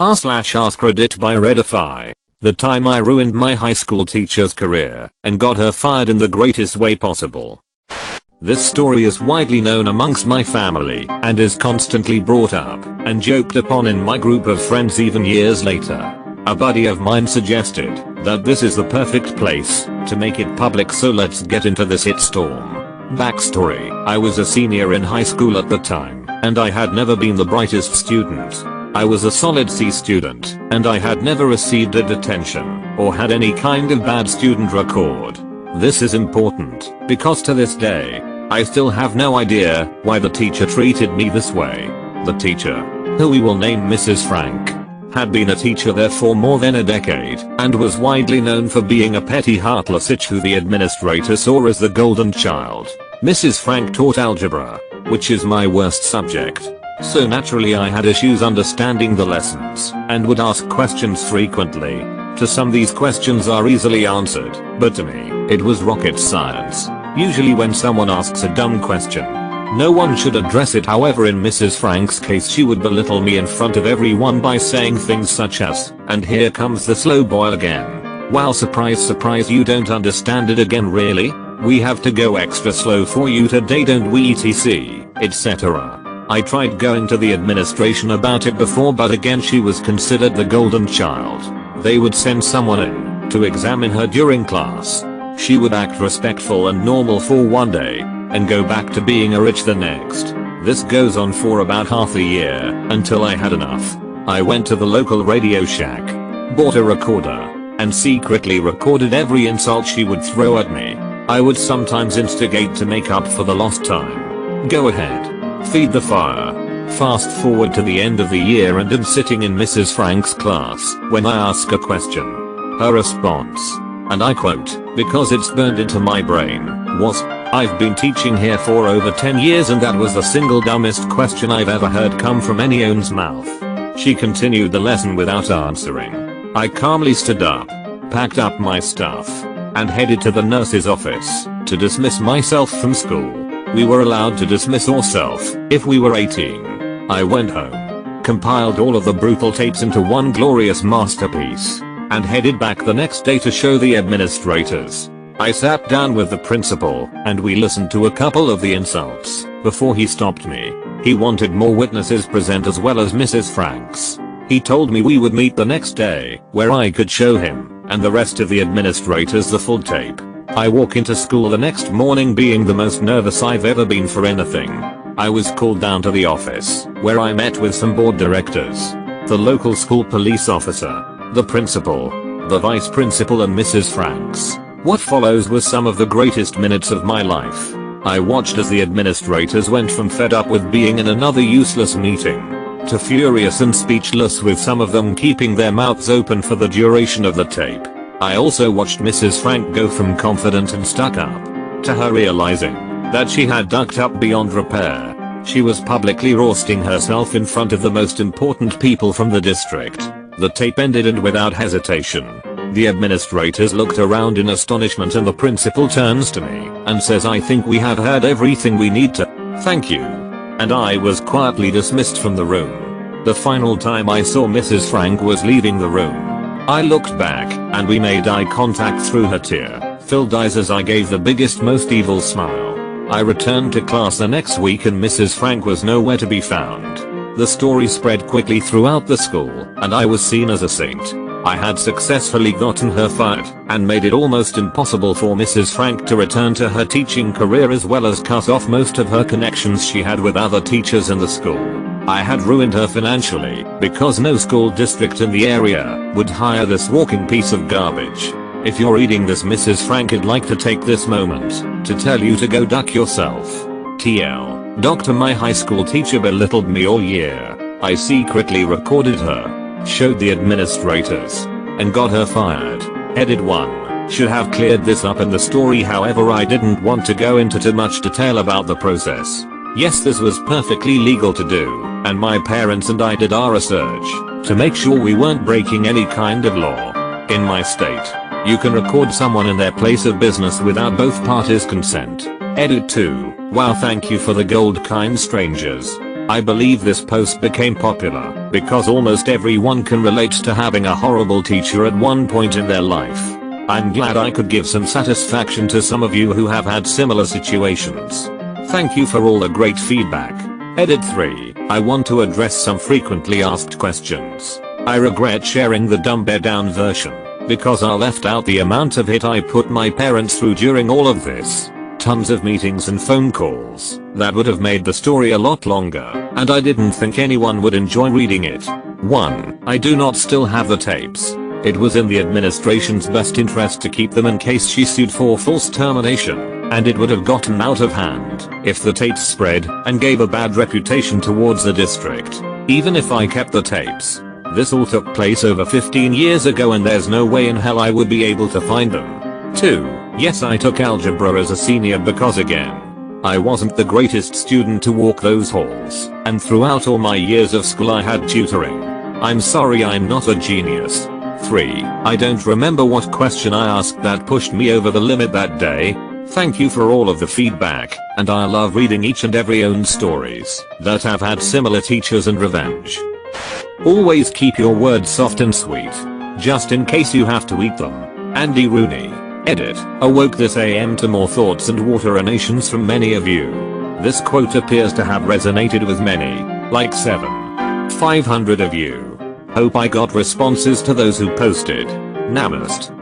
r/AskReddit by Reddify. The time I ruined my high school teacher's career and got her fired in the greatest way possible. This story is widely known amongst my family and is constantly brought up and joked upon in my group of friends even years later. A buddy of mine suggested that this is the perfect place to make it public, so let's get into this hitstorm. Backstory: I was a senior in high school at the time, and I had never been the brightest student. I was a solid C student, and I had never received a detention or had any kind of bad student record. This is important because to this day, I still have no idea why the teacher treated me this way. The teacher, who we will name Mrs. Frank, had been a teacher there for more than a decade and was widely known for being a petty, heartless itch who the administrator saw as the golden child. Mrs. Frank taught algebra, which is my worst subject. So naturally I had issues understanding the lessons and would ask questions frequently. To some these questions are easily answered, but to me, it was rocket science. Usually when someone asks a dumb question, no one should address it. However, in Mrs. Frank's case, she would belittle me in front of everyone by saying things such as, "And here comes the slow boy again. Wow, surprise surprise, you don't understand it again, really? We have to go extra slow for you today, don't we, etc., etc." I tried going to the administration about it before, but again she was considered the golden child. They would send someone in to examine her during class. She would act respectful and normal for one day and go back to being a rich the next. This goes on for about half a year until I had enough. I went to the local Radio Shack, bought a recorder, and secretly recorded every insult she would throw at me. I would sometimes instigate to make up for the lost time. Go ahead. Feed the fire. Fast forward to the end of the year and I'm sitting in Mrs. Frank's class when I ask a question. Her response, and I quote, because it's burned into my brain, was, "I've been teaching here for over 10 years and that was the single dumbest question I've ever heard come from anyone's mouth." She continued the lesson without answering. I calmly stood up, packed up my stuff, and headed to the nurse's office to dismiss myself from school. We were allowed to dismiss ourselves if we were 18. I went home, compiled all of the brutal tapes into one glorious masterpiece, and headed back the next day to show the administrators. I sat down with the principal and we listened to a couple of the insults before he stopped me. He wanted more witnesses present as well as Mrs. Frank's. He told me we would meet the next day where I could show him and the rest of the administrators the full tape. I walk into school the next morning being the most nervous I've ever been for anything. I was called down to the office, where I met with some board directors, the local school police officer, the principal, the vice principal and Mrs. Franks. What follows was some of the greatest minutes of my life. I watched as the administrators went from fed up with being in another useless meeting, to furious and speechless, with some of them keeping their mouths open for the duration of the tape. I also watched Mrs. Frank go from confident and stuck up to her realizing that she had ducked up beyond repair. She was publicly roasting herself in front of the most important people from the district. The tape ended and without hesitation, the administrators looked around in astonishment and the principal turns to me and says, "I think we have heard everything we need to. Thank you." And I was quietly dismissed from the room. The final time I saw Mrs. Frank was leaving the room. I looked back and we made eye contact through her tear-filled eyes as I gave the biggest, most evil smile. I returned to class the next week and Mrs. Frank was nowhere to be found. The story spread quickly throughout the school and I was seen as a saint. I had successfully gotten her fired and made it almost impossible for Mrs. Frank to return to her teaching career, as well as cut off most of her connections she had with other teachers in the school. I had ruined her financially because no school district in the area would hire this walking piece of garbage. If you're reading this, Mrs. Frank, I'd like to take this moment to tell you to go duck yourself. TL. Doctor, my high school teacher belittled me all year. I secretly recorded her, showed the administrators, and got her fired. Edit 1. Should have cleared this up in the story, however I didn't want to go into too much detail about the process. Yes, this was perfectly legal to do, and my parents and I did our research to make sure we weren't breaking any kind of law. In my state, you can record someone in their place of business without both parties' consent. Edit 2. Wow, thank you for the gold, kind strangers. I believe this post became popular because almost everyone can relate to having a horrible teacher at one point in their life. I'm glad I could give some satisfaction to some of you who have had similar situations. Thank you for all the great feedback. Edit 3. I want to address some frequently asked questions. I regret sharing the dumb bear down version because I left out the amount of hit I put my parents through during all of this. Tons of meetings and phone calls that would have made the story a lot longer, and I didn't think anyone would enjoy reading it. 1. I do not still have the tapes. It was in the administration's best interest to keep them in case she sued for false termination, and it would have gotten out of hand if the tapes spread and gave a bad reputation towards the district. Even if I kept the tapes, this all took place over 15 years ago and there's no way in hell I would be able to find them. 2. Yes, I took algebra as a senior because again, I wasn't the greatest student to walk those halls, and throughout all my years of school I had tutoring. I'm sorry I'm not a genius. 3. I don't remember what question I asked that pushed me over the limit that day. Thank you for all of the feedback, and I love reading each and every own stories that have had similar teachers and revenge. Always keep your words soft and sweet, just in case you have to eat them. Andy Rooney. Edit. Awoke this AM to more thoughts and waterinations from many of you. This quote appears to have resonated with many, like 500 of you. Hope I got responses to those who posted. Namaste.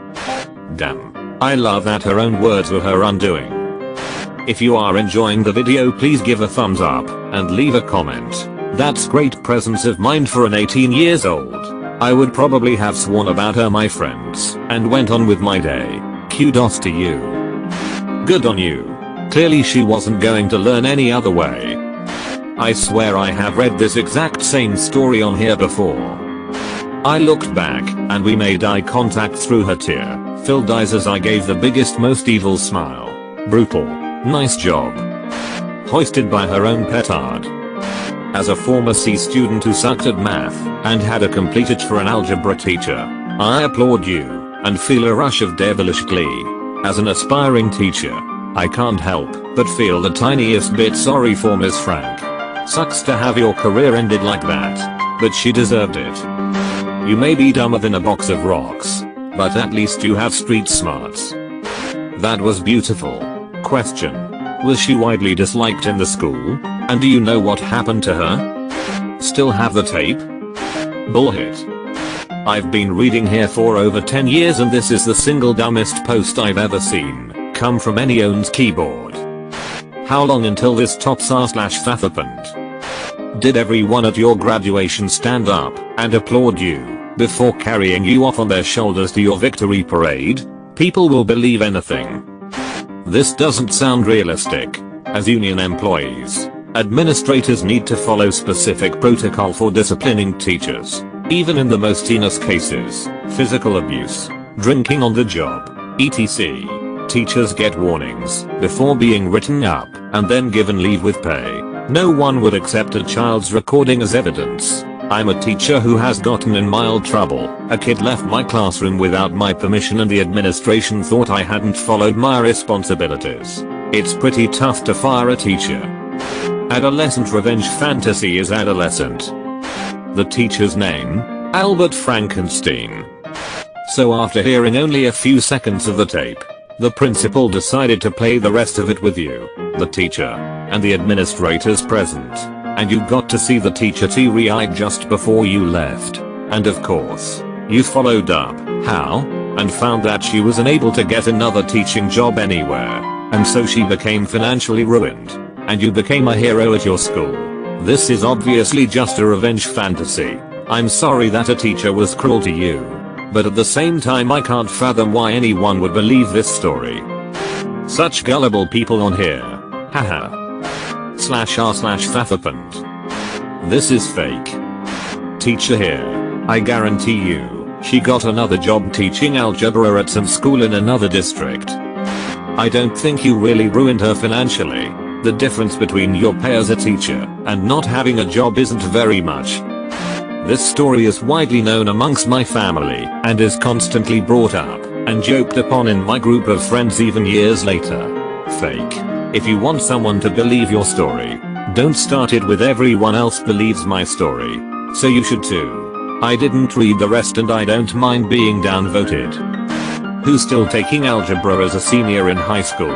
Damn. I love that her own words were her undoing. If you are enjoying the video, please give a thumbs up and leave a comment. That's great presence of mind for an 18 years old. I would probably have sworn about her my friends and went on with my day. Kudos to you. Good on you. Clearly she wasn't going to learn any other way. I swear I have read this exact same story on here before. I looked back and we made eye contact through her tear-filled eyes as I gave the biggest most evil smile. Brutal. Nice job. Hoisted by her own petard. As a former C student who sucked at math and had a complete itch for an algebra teacher, I applaud you and feel a rush of devilish glee. As an aspiring teacher, I can't help but feel the tiniest bit sorry for Ms. Frank. Sucks to have your career ended like that, but she deserved it. You may be dumber than a box of rocks, but at least you have street smarts. That was beautiful. Question. Was she widely disliked in the school? And do you know what happened to her? Still have the tape? Bullshit. I've been reading here for over 10 years and this is the single dumbest post I've ever seen come from any owns keyboard. How long until this tops r/faff happened? Did everyone at your graduation stand up and applaud you before carrying you off on their shoulders to your victory parade? People will believe anything. This doesn't sound realistic. As union employees, administrators need to follow specific protocol for disciplining teachers. Even in the most heinous cases, physical abuse, drinking on the job, etc. Teachers get warnings before being written up and then given leave with pay. No one would accept a child's recording as evidence. I'm a teacher who has gotten in mild trouble. A kid left my classroom without my permission and the administration thought I hadn't followed my responsibilities. It's pretty tough to fire a teacher. Adolescent revenge fantasy is adolescent. The teacher's name? Albert Frankenstein. So after hearing only a few seconds of the tape, the principal decided to play the rest of it with you, the teacher, and the administrators present. And you got to see the teacher teary-eyed just before you left. And of course, you followed up. How? And found that she was unable to get another teaching job anywhere. And so she became financially ruined. And you became a hero at your school. This is obviously just a revenge fantasy. I'm sorry that a teacher was cruel to you. But at the same time I can't fathom why anyone would believe this story. Such gullible people on here. Haha. /r/faff happened. This is fake. Teacher here. I guarantee you, she got another job teaching algebra at some school in another district. I don't think you really ruined her financially. The difference between your pay as a teacher and not having a job isn't very much. This story is widely known amongst my family and is constantly brought up and joked upon in my group of friends even years later. Fake. If you want someone to believe your story, Don't start it with everyone else believes my story. So you should too. I didn't read the rest and I don't mind being downvoted. Who's still taking algebra as a senior in high school?